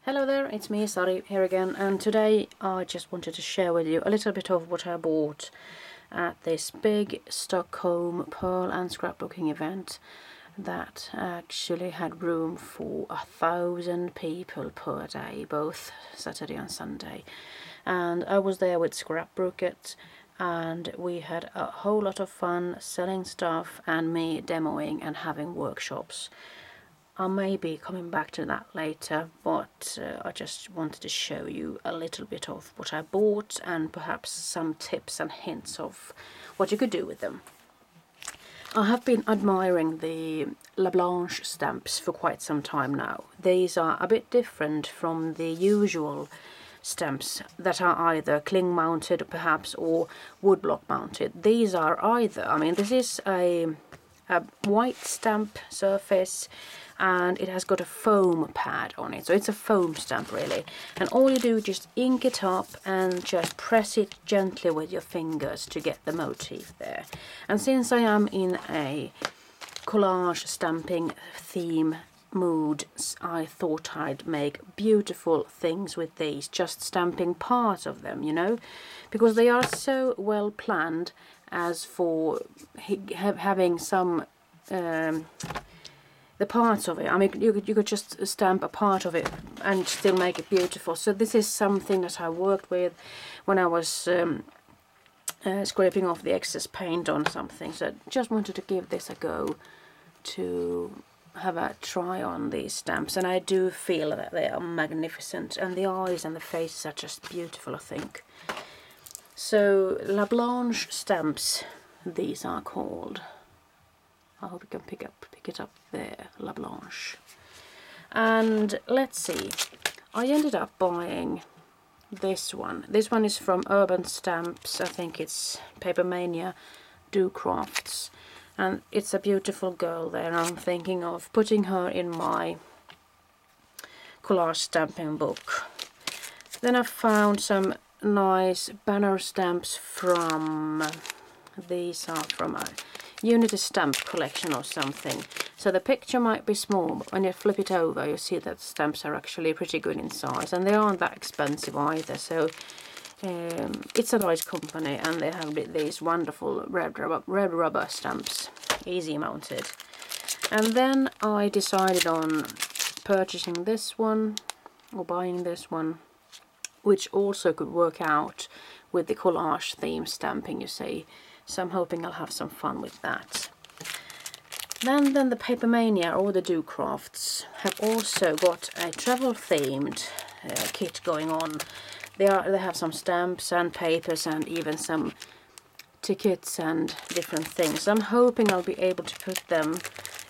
Hello there, it's me, Sari, here again, and today I just wanted to share with you a little bit of what I bought at this big Stockholm pearl and scrapbooking event that actually had room for 1,000 people per day, both Saturday and Sunday. And I was there with Scrapbruket, and we had a whole lot of fun selling stuff and me demoing and having workshops. I may be coming back to that later, but I just wanted to show you a little bit of what I bought and perhaps some tips and hints of what you could do with them. I have been admiring the Blanche stamps for quite some time now. These are a bit different from the usual stamps that are either cling mounted perhaps or woodblock mounted. These are either, this is a white stamp surface and it has got a foam pad on it, so it's a foam stamp really, and all you do is just ink it up and just press it gently with your fingers to get the motif there. And since I am in a collage stamping theme mood, I thought I'd make beautiful things with these, just stamping part of them, because they are so well planned as for having some the parts of it. You could just stamp a part of it and still make it beautiful. So this is something that I worked with when I was scraping off the excess paint on something. So I just wanted to give this a go to have a try on these stamps, and I do feel that they are magnificent, and the eyes and the faces are just beautiful, I think. So La Blanche stamps, these are called. I hope you can pick it up there, La Blanche. And let's see, I ended up buying this one. This one is from Urban Stamps. I think it's Papermania, DoCrafts, and it's a beautiful girl there. I'm thinking of putting her in my collage stamping book. Then I found some nice banner stamps from, these are from a Unity stamp collection or something. So the picture might be small, but when you flip it over you see that the stamps are actually pretty good in size, and they aren't that expensive either. So it's a nice company, and they have these wonderful red rubber stamps, easy mounted. And then I decided on purchasing this one, or buying this one, which also could work out with the collage theme stamping, you see. So I'm hoping I'll have some fun with that. Then the Papermania or the DoCrafts have also got a travel themed kit going on. They have some stamps and papers and even some tickets and different things. I'm hoping I'll be able to put them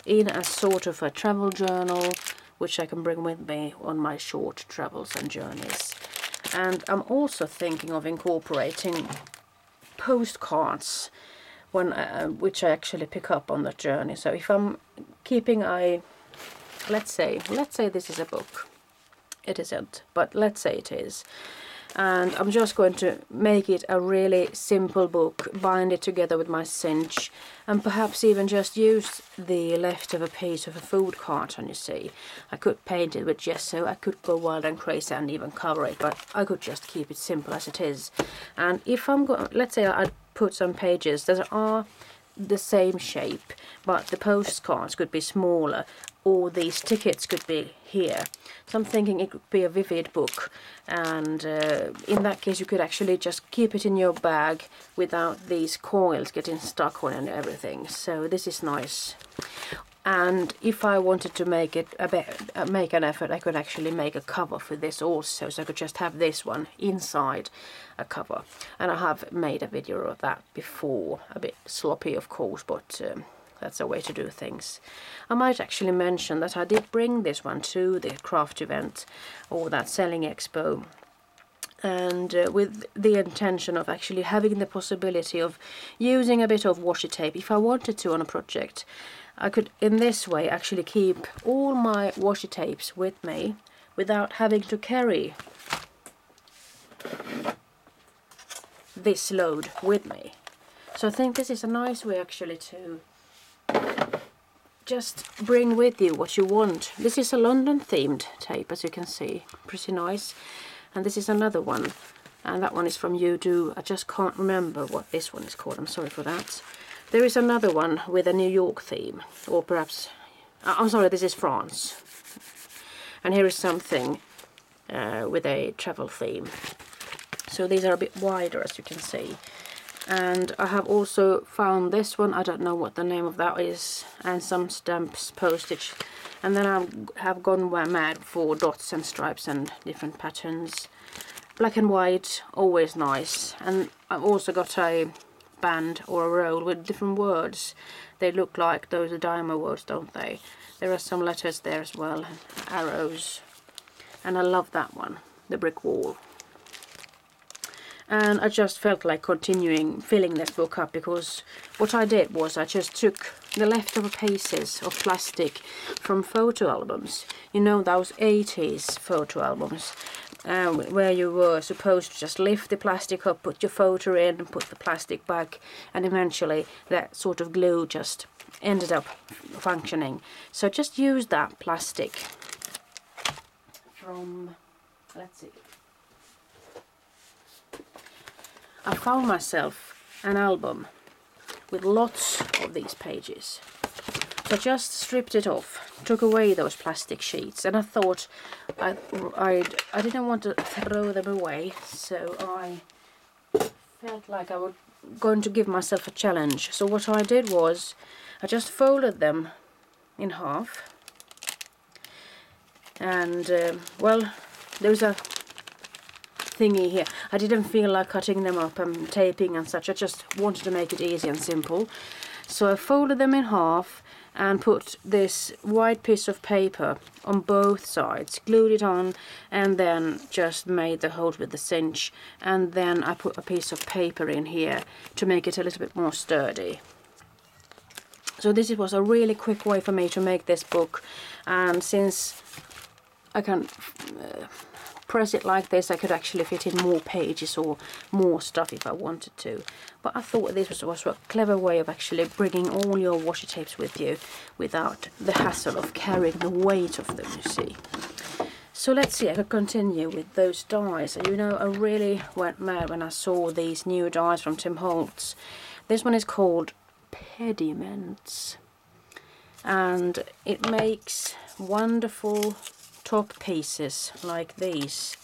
in a sort of a travel journal, which I can bring with me on my short travels and journeys. And I'm also thinking of incorporating postcards which I actually pick up on that journey. So if I'm keeping let's say this is a book. It isn't, but let's say it is. And I'm just going to make it a really simple book, bind it together with my cinch, and perhaps even just use the leftover piece of a food carton, you see. I could paint it with gesso, I could go wild and crazy and even cover it, but I could just keep it simple as it is. And if I'm going, let's say I'd put some pages that are the same shape, but the postcards could be smaller, or these tickets could be here. So I'm thinking it could be a vivid book, and in that case you could actually just keep it in your bag without these coils getting stuck on and everything. So this is nice. And if I wanted to make it make an effort, I could actually make a cover for this also. So I could just have this one inside a cover. And I have made a video of that before, a bit sloppy of course, but that's a way to do things. I might actually mention that I did bring this one to the craft event, or that selling expo, and with the intention of actually having the possibility of using a bit of washi tape if I wanted to on a project. I could in this way actually keep all my washi tapes with me without having to carry this load with me. So I think this is a nice way actually to just bring with you what you want. This is a London themed tape, as you can see, pretty nice. And this is another one, and that one is from U-Do. I just can't remember what this one is called, I'm sorry for that. There is another one with a New York theme, or perhaps, I'm sorry, this is France. And here is something with a travel theme. So these are a bit wider, as you can see. And I have also found this one, I don't know what the name of that is, and some stamps, postage. And then I have gone mad for dots and stripes and different patterns. Black and white, always nice. And I've also got a band or a roll with different words. They look like those diamond words, don't they? There are some letters there as well, and arrows. And I love that one, the brick wall. And I just felt like continuing filling this book up, because what I did was I just took the leftover pieces of plastic from photo albums. You know, those 80s photo albums where you were supposed to just lift the plastic up, put your photo in and put the plastic back, and eventually that sort of glue just ended up functioning. So just use that plastic from, let's see, I found myself an album with lots of these pages. So I just stripped it off, took away those plastic sheets, and I thought I didn't want to throw them away, so I felt like I was going to give myself a challenge. So what I did was I just folded them in half, and well, there's a thingy here. I didn't feel like cutting them up and taping and such. I just wanted to make it easy and simple. So I folded them in half and put this white piece of paper on both sides, glued it on, and then just made the holes with the cinch. And then I put a piece of paper in here to make it a little bit more sturdy. So this was a really quick way for me to make this book, and since I can press it like this, I could actually fit in more pages or more stuff if I wanted to. But I thought this was a clever way of actually bringing all your washi tapes with you without the hassle of carrying the weight of them, you see. So let's see, I could continue with those dies. You know, I really went mad when I saw these new dies from Tim Holtz. This one is called Pediments, and it makes wonderful top pieces like these.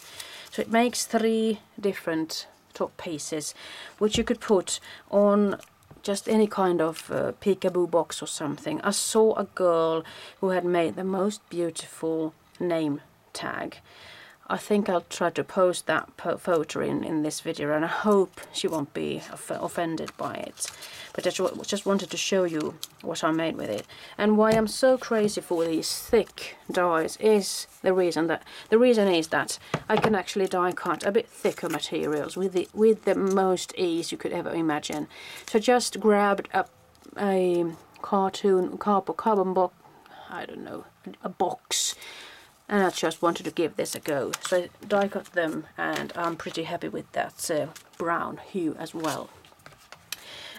So it makes 3 different top pieces which you could put on just any kind of peekaboo box or something. I saw a girl who had made the most beautiful name tag. I think I'll try to post that photo in this video, and I hope she won't be offended by it. But I just wanted to show you what I made with it. And why I'm so crazy for these thick dies is the reason is that I can actually die cut a bit thicker materials with the most ease you could ever imagine. So I just grabbed a carbon box, I don't know, a box, and I just wanted to give this a go. So I die cut them, and I'm pretty happy with that brown hue as well.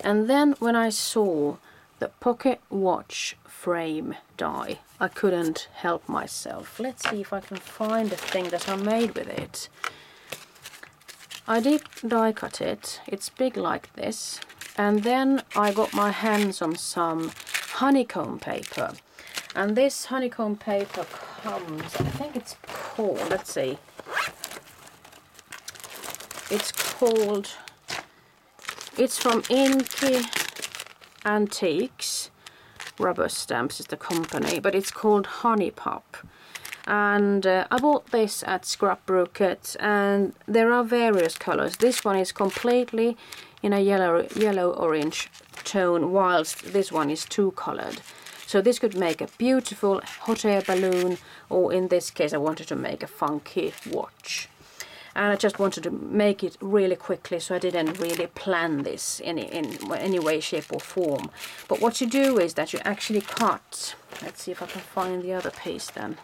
And then when I saw the pocket watch frame die, I couldn't help myself. Let's see if I can find the thing that I made with it. I did die cut it. It's big like this. And then I got my hands on some honeycomb paper. And this honeycomb paper comes, I think it's called, let's see. It's from Inky Antiques. Rubber Stamps is the company, but it's called Honey Pop. And I bought this at Scrapbruket, and there are various colors. This one is completely in a yellow-orange tone, whilst this one is 2-colored. So this could make a beautiful hot air balloon, or in this case I wanted to make a funky watch. And I just wanted to make it really quickly, so I didn't really plan this in any way, shape or form. But what you do is that you actually cut. Let's see if I can find the other piece then.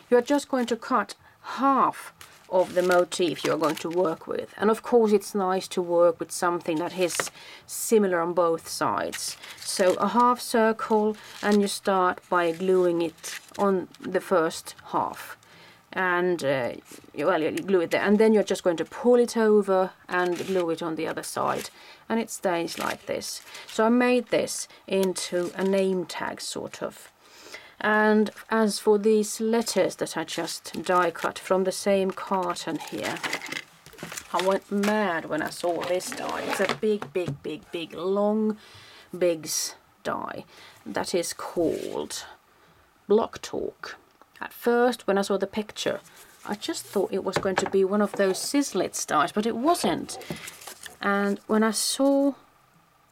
You're just going to cut half of the motif you're going to work with. And of course it's nice to work with something that is similar on both sides. So a half circle, and you start by gluing it on the first half. And well, you glue it there, and then you're just going to pull it over and glue it on the other side, and it stays like this. So I made this into a name tag sort of. And as for these letters that I just die cut from the same carton here, I went mad when I saw this die. It's a big long Biggs die that is called Block Talk. At first, when I saw the picture, I just thought it was going to be one of those Sizzlits dies, but it wasn't. And when I saw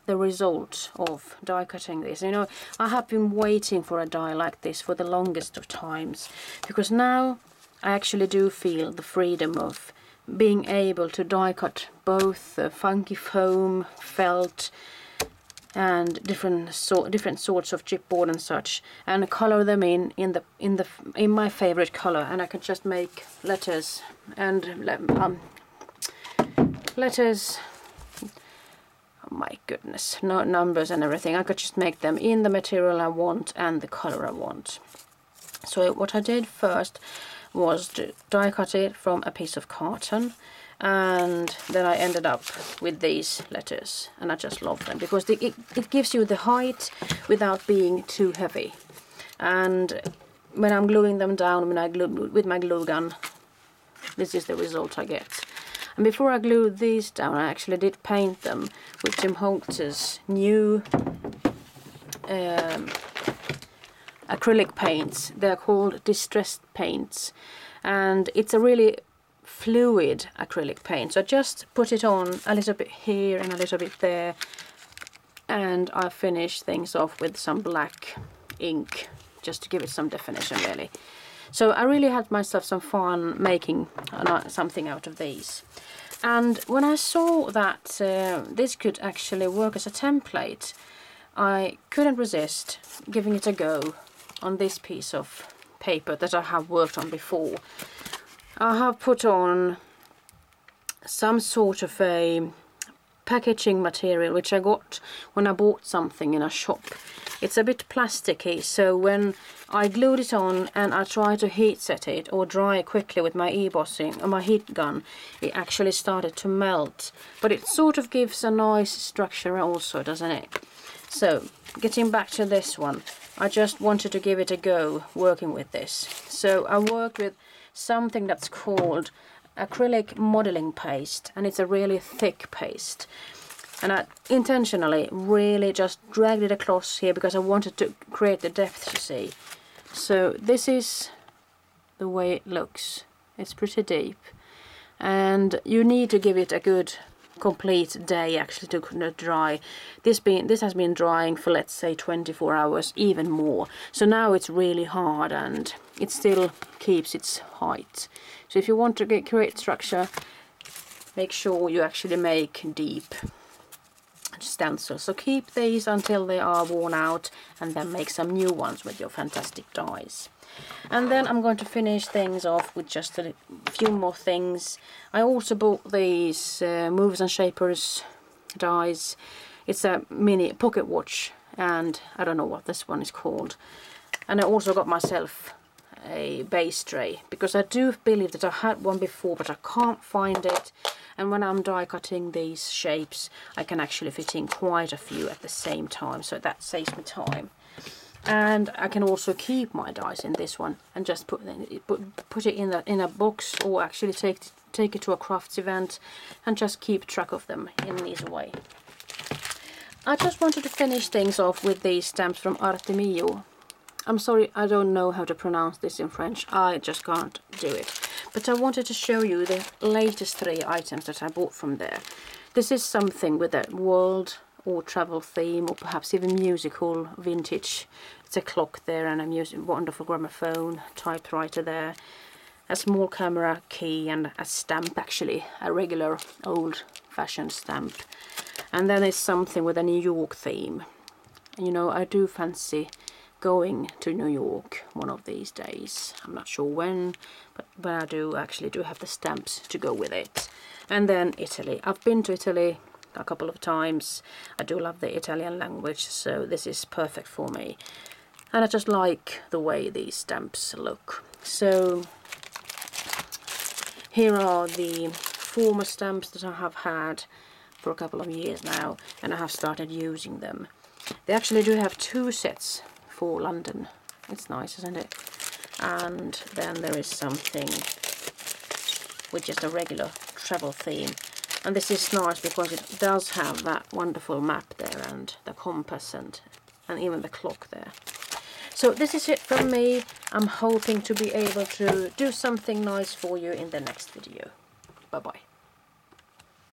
the result of die cutting this, you know, I have been waiting for a die like this for the longest of times, because now I actually do feel the freedom of being able to die cut both funky foam, felt, and different sorts of chipboard and such, and color them in my favorite color, and I can just make letters and letters. Oh my goodness, no numbers and everything. I could just make them in the material I want and the color I want. So what I did first was to die cut it from a piece of carton, and then I ended up with these letters, and I just love them because it gives you the height without being too heavy. And when I'm gluing them down, when I glue with my glue gun, this is the result I get. And before I glued these down, I actually did paint them with Tim Holtz's new acrylic paints. They're called distressed paints, and it's a really fluid acrylic paint. So I just put it on a little bit here and a little bit there, and I finish things off with some black ink just to give it some definition, really. So I really had myself some fun making something out of these. And when I saw that this could actually work as a template, I couldn't resist giving it a go on this piece of paper that I have worked on before. I have put on some sort of a packaging material which I got when I bought something in a shop. It's a bit plasticky, so when I glued it on and I tried to heat set it or dry quickly with my embossing or my heat gun, it actually started to melt. But it sort of gives a nice structure also, doesn't it? So, getting back to this one, I just wanted to give it a go working with this. So I worked with something that's called acrylic modeling paste, and it's a really thick paste. And I intentionally really just dragged it across here because I wanted to create the depth, you see. So this is the way it looks. It's pretty deep, and you need to give it a good complete day actually to dry. This has been drying for, let's say, 24 hours, even more. So now it's really hard and it still keeps its height. So if you want to create structure, make sure you actually make deep stencils. So keep these until they are worn out, and then make some new ones with your fantastic dies. And then I'm going to finish things off with just a few more things. I also bought these Movers and Shapers dies. It's a mini pocket watch, and I don't know what this one is called. And I also got myself a base tray, because I do believe that I had one before, but I can't find it. And when I'm die cutting these shapes, I can actually fit in quite a few at the same time, so that saves me time. And I can also keep my dies in this one and just put it in a box, or actually take it to a crafts event and just keep track of them in this way. I just wanted to finish things off with these stamps from Artemio. I'm sorry, I don't know how to pronounce this in French. I just can't do it. But I wanted to show you the latest 3 items that I bought from there. This is something with a world or travel theme, or perhaps even musical vintage. It's a clock there, and a wonderful gramophone, typewriter there, a small camera, key, and a stamp, actually, a regular old-fashioned stamp. And then there's something with a New York theme. You know, I do fancy going to New York one of these days. I'm not sure when, but I do have the stamps to go with it. And then Italy. I've been to Italy a couple of times. I do love the Italian language, so this is perfect for me. And I just like the way these stamps look. So here are the former stamps that I have had for a couple of years now, and I have started using them. They actually do have 2 sets for London. It's nice, isn't it? And then there is something which is a regular travel theme. And this is nice because it does have that wonderful map there, and the compass, and even the clock there. So this is it from me. I'm hoping to be able to do something nice for you in the next video. Bye bye.